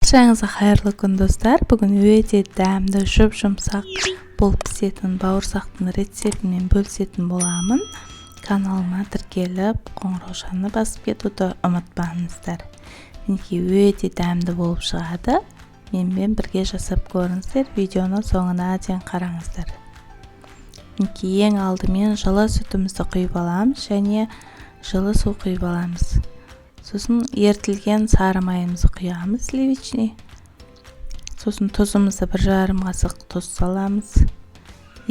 Barchangizga xayrli kun do'stlar. Bugun өте dämli, жұмсақ болып pişетін бауырсақтың рецептімен бөлісетін боламын. Kanalıma тіркеліп, қоңыраушаны басып кетуді ұмытпаңыздар. Мінекей өте дәмді болып шығады. Менімен бірге жасап көріңіздер. Видеоны соңына дейін қараңыздар. Мінекей ең алдымен жылы сүтімізді құйып аламыз және жылы су құйып аламыз. Сосын ертілген сары майымызды құямыз, сливочный. Сосын тұзымызды 1,5 қасық тұз саламыз.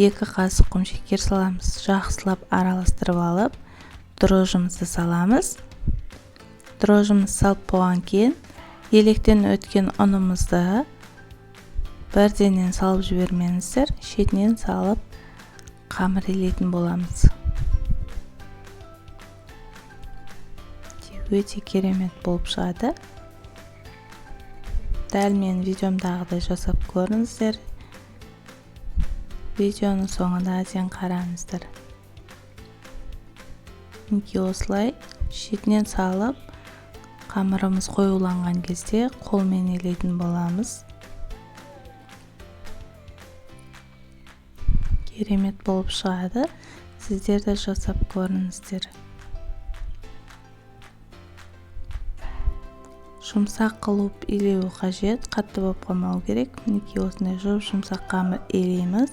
2 қасық құмшекер саламыз. Жақсылап араластырып алып, дрожжымызды саламыз. Дрожжымызды салып болған кейін, електен өткен ұнымызды бірденен салып жібермеңіздер, шетінен салып қамыр илейтін боламыз. Өте керемет болып шығады. Дәл мен видеомдағыдай жасап көріңіздер. Видеоны соңына дейін қараңыздар. Мінекей осылай шетінен салып, қамырымыз қоюланған кезде қолмен илейтін боламыз. Керемет болып шығады. Сіздер де жасап көріңіздер. Жұмсақ қылып илеу қажет, қатты болып қалмау керек. Мінекей осындай жұмсақ қамыр илейміз.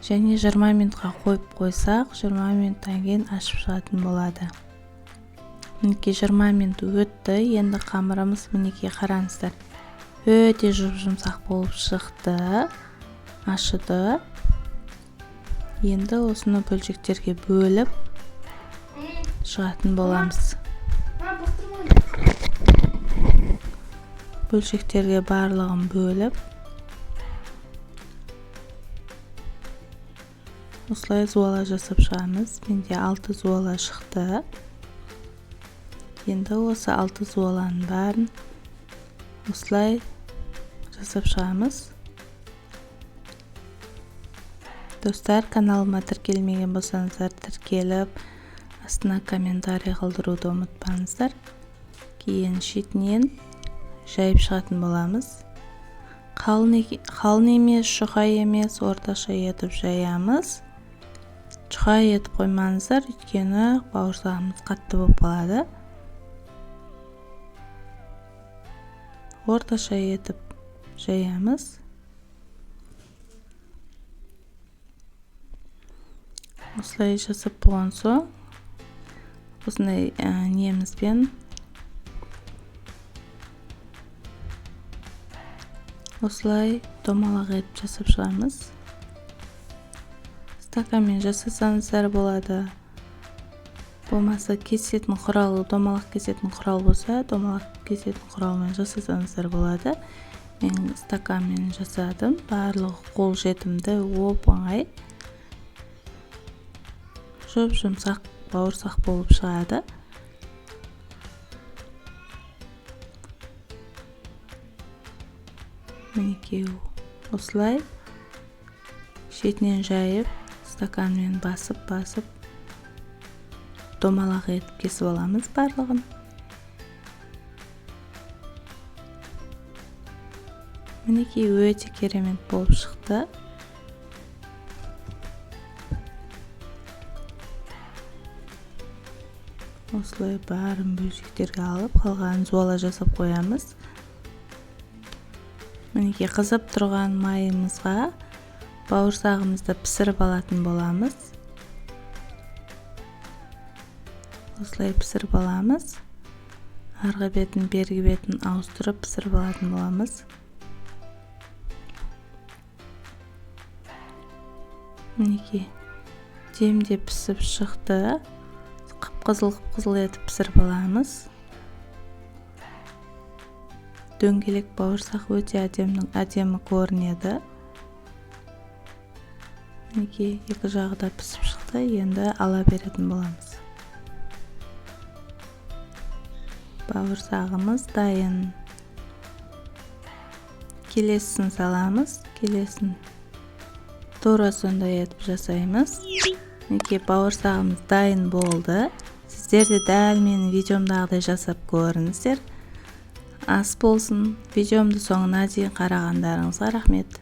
Және 20 минутқа қойып қойсақ, 20 минуттан кейін ашып шығатын болады. Мінекей 20 минут өтті. Енді қамырымыз мінекей қараңыздар. Өте жұмсақ болып шықты. Ашыды. Енді осыны бөлшектерге бөліп шығатын боламыз. Бөлшектерге барлығын бөліп, осылай зуала жасап шығамыз. Менде 6 зуала шықты. Енді осы 6 зуаланың барын осылай жасап шығамыз. Достар, каналыма тіркелмеген болсаңыздар, тіркеліп, астына комментарий қалдыруды ұмытпаңыздар. Кейін шетінен жайып шығатын боламыз. Қалың емес, жұқа емес, орташа етіп жаямыз. Жұқа етіп қоймаңыздар, өйткені бауырсағымыз қатты болып қалады. Орташа етіп жаямыз. Осылай жасап болған соң, осындай немізбен осылай домалақ етіп жасап шығамыз. Стаканмен жасасаңыздар болады. Болмаса кесетін құралы, домалақ кесетін құрал болса, домалақ кесетін құралмен жасасаңыздар болады. Мен стаканмен жасадым. Барлығы қол жетімді, оп-оңай. Жұмсақ бауырсақ болып шығады. Мінекей осылай шетінен жайып, стаканмен басып, домалақ етіп кесіп аламыз барлығын. Мінекей өте керемет болып шықты. Осылай барын бөлшектерге алып, қалғанын зуала жасап қоямыз. Мінекей қызып тұрған майымызға бауырсағымызды пісіріп алатын боламыз. Осылай пісіріп аламыз. Арғы бетін, бергі бетін ауыстырып пісіріп алатын боламыз. Мінекей демде пісіп шықты. Қып-қызыл етіп пісіріп аламыз. Дөңгелек бауырсақ өте әдемі көрінеді. Мінекей екі жағы да пісіп шықты. Енді ала беретін боламыз. Бауырсағымыз дайын. Келесін саламыз. Келесін тура сондай етіп жасаймыз. Мінекей бауырсағымыз дайын болды. Сіздер де дәл менің видеомдағыдай жасап көріңіздер. ас болсын. Видеомды соңына дейін қарағандарыңызға рахмет.